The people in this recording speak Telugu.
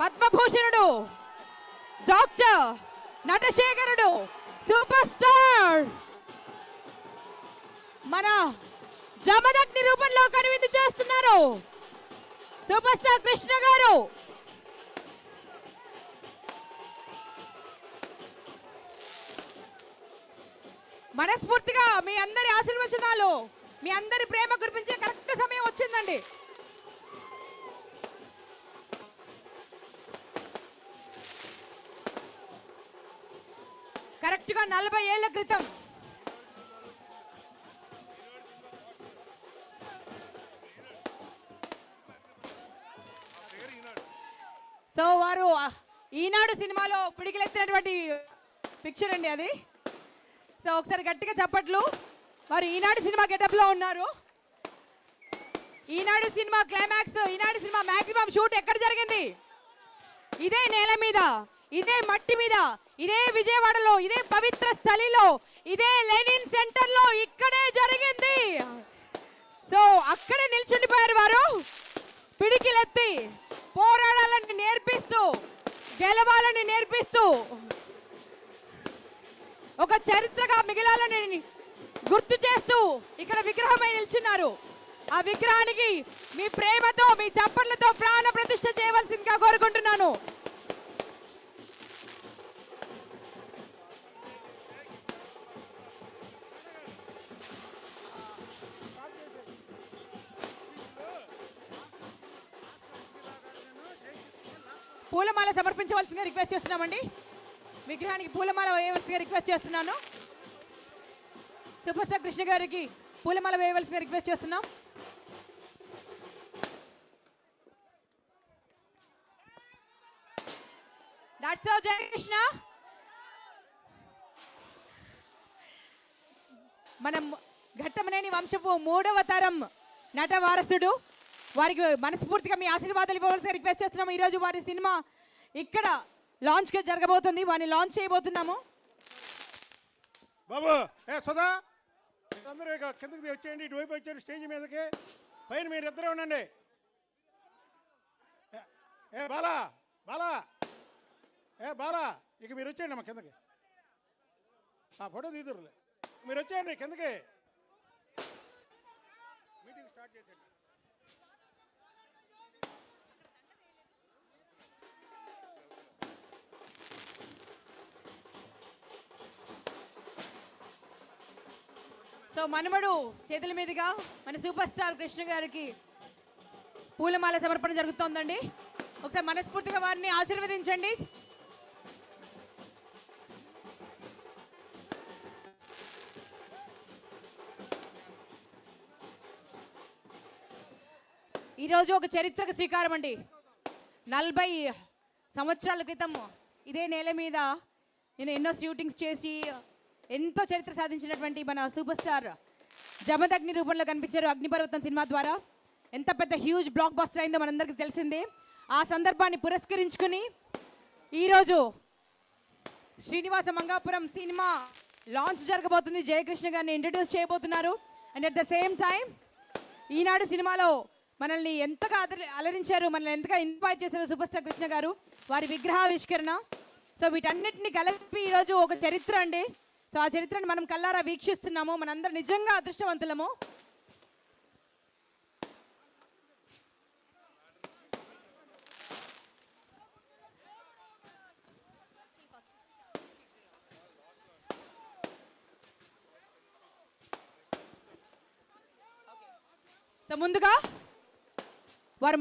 పద్మభూషణుడు డాక్టర్ నటశేఖరుడు సూపర్ స్టార్ మన జమదగ్ని రూపంలో కనువిందు చేస్తున్నారు సూపర్ స్టార్ కృష్ణ గారు. మనస్ఫూర్తిగా మీ అందరి ఆశీర్వచనాలు, మీ అందరి ప్రేమ కురిపించే కరెక్ట్ సమయం వచ్చిందండి. కరెక్ట్గా 40 ఏళ్ల క్రితం సో వారు ఈనాడు సినిమాలో పిడికిలెత్తినటువంటి పిక్చర్ అండి అది. సో ఒకసారి గట్టిగా చప్పట్లు. వారు ఈనాడు సినిమా గెటప్లో ఉన్నారు. ఈనాడు సినిమా క్లైమాక్స్, ఈనాడు సినిమా మ్యాక్సిమం షూట్ ఎక్కడ జరిగింది? ఇదే నేల మీద, ఇదే మట్టి మీద, ఇదే విజయవాడలో, ఇదే పవిత్ర స్థలిలో, ఇదే లెనిన్ సెంటర్లో ఇక్కడే జరిగింది. సో అక్కడే నిల్చుండిపోయారు వారు. పిడికిలెత్తి పోరాడాలని నేర్పిస్తూ, గెలవాలని నేర్పిస్తూ, ఒక చరిత్రగా మిగిలాలని గుర్తు చేస్తూ ఇక్కడ విగ్రహమై నిల్చున్నారు. ఆ విగ్రహానికి మీ ప్రేమతో, మీ చప్పట్లతో ప్రాణ ప్రతిష్ఠ చేయవలసిందిగా కోరుకుంటున్నాను. పూలమాల సమర్పించవలసిందిగా రిక్వెస్ట్ చేస్తున్నామండి. విగ్రహానికి పూలమాల వేయవలసిందిగా రిక్వెస్ట్ చేస్తున్నాను. సూపర్ స్టార్ కృష్ణ గారికి పూలమాల వేయవలసిందిగా రిక్వెస్ట్ చేస్తున్నాం. దట్స్ ఆల్ జై కృష్ణ. మనం ఘట్టమనేని వంశపు 3వ తరం నట వారసుడు, వారికి మనస్ఫూర్తిగా మీ ఆశీర్వాదాలు ఇవ్వవలసిన రిక్వెస్ట్ చేస్తున్నాము. ఈరోజు వారి సినిమా ఇక్కడ లాంచ్గా జరగబోతుంది, వారిని లాంచ్ చేయబోతున్నాము. బాబు సదా అందరూ ఇక కిందకి వచ్చేయండి, ఇటువైపు వచ్చారు స్టేజ్ మీదకి. పైన మీరు ఇద్దరే ఉండండి. బాలా బాలా బాలా ఇక మీరు వచ్చేయండి అమ్మా కిందకి. ఫోటో తీదురులే, మీరు వచ్చేయండి కిందకి. మీటింగ్ స్టార్ట్ చేసేయండి. సో మనమడు చేతుల మీదుగా మన సూపర్ స్టార్ కృష్ణ గారికి పూలమాల సమర్పణ జరుగుతోందండి. ఒకసారి మనస్ఫూర్తిగా వారిని ఆశీర్వదించండి. ఈరోజు ఒక చరిత్రకు శ్రీకారం అండి. 40 సంవత్సరాల క్రితం ఇదే నేల మీద నేను ఎన్నో షూటింగ్స్ చేసి ఎంతో చరిత్ర సాధించినటువంటి మన సూపర్ స్టార్ జమదగ్ని రూపంలో కనిపించారు అగ్నిపర్వతం సినిమా ద్వారా. ఎంత పెద్ద హ్యూజ్ బ్లాక్ బస్టర్ అయిందో మనందరికీ తెలిసిందే. ఆ సందర్భాన్ని పురస్కరించుకుని ఈరోజు శ్రీనివాస మంగాపురం సినిమా లాంచ్ జరగబోతుంది. జయకృష్ణ గారిని ఇంట్రడ్యూస్ చేయబోతున్నారు. And at the same time ఈనాడు సినిమాలో మనల్ని ఎంతగా అలరించారు, మనల్ని ఎంతగా ఇన్వైట్ చేశారు సూపర్ స్టార్ కృష్ణ గారు, వారి విగ్రహావిష్కరణ. సో వీటన్నిటిని కలిపి ఈరోజు ఒక చరిత్ర అండి. సో ఆ చరిత్రను మనం కల్లారా వీక్షిస్తున్నాము. మనందరం నిజంగా అదృష్టవంతులము. సో ముందుగా వారు